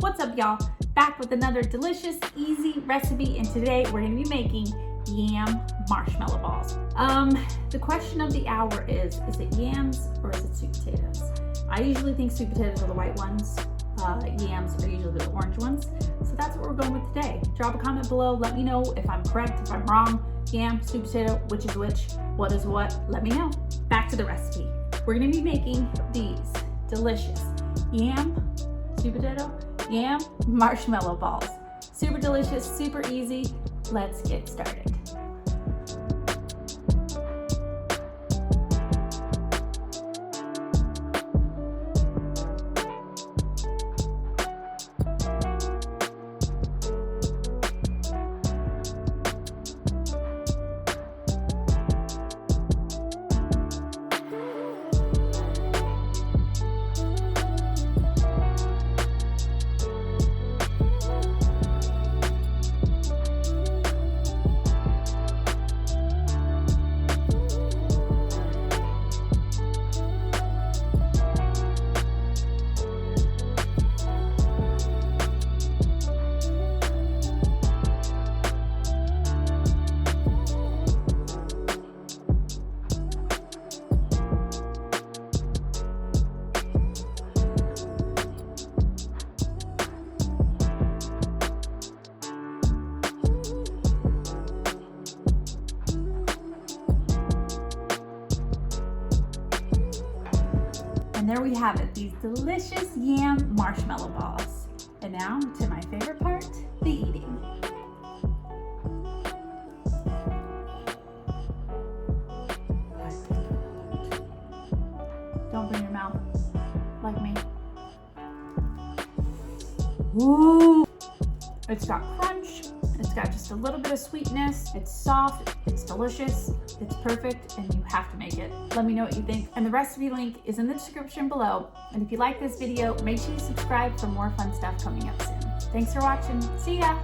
What's up, y'all? Back with another delicious, easy recipe, and today we're gonna be making yam marshmallow balls. The question of the hour is it yams or is it sweet potatoes? I usually think sweet potatoes are the white ones. Yams are usually the orange ones. So that's what we're going with today. Drop a comment below, let me know if I'm correct, if I'm wrong. Yam, sweet potato, which is which, what is what, let me know. Back to the recipe. We're gonna be making these delicious yam, sweet potato, yam marshmallow balls. Super delicious, super easy. Let's get started. And there we have it, these delicious yam marshmallow balls. And now to my favorite part, the eating. Don't burn your mouth like me. Ooh! It's got crunch, it's got just a little bit of sweetness, it's soft, it's delicious, it's perfect, and you have to make it. Let me know what you think. And the recipe link is in the description below. And if you like this video, make sure you subscribe for more fun stuff coming up soon. Thanks for watching. See ya!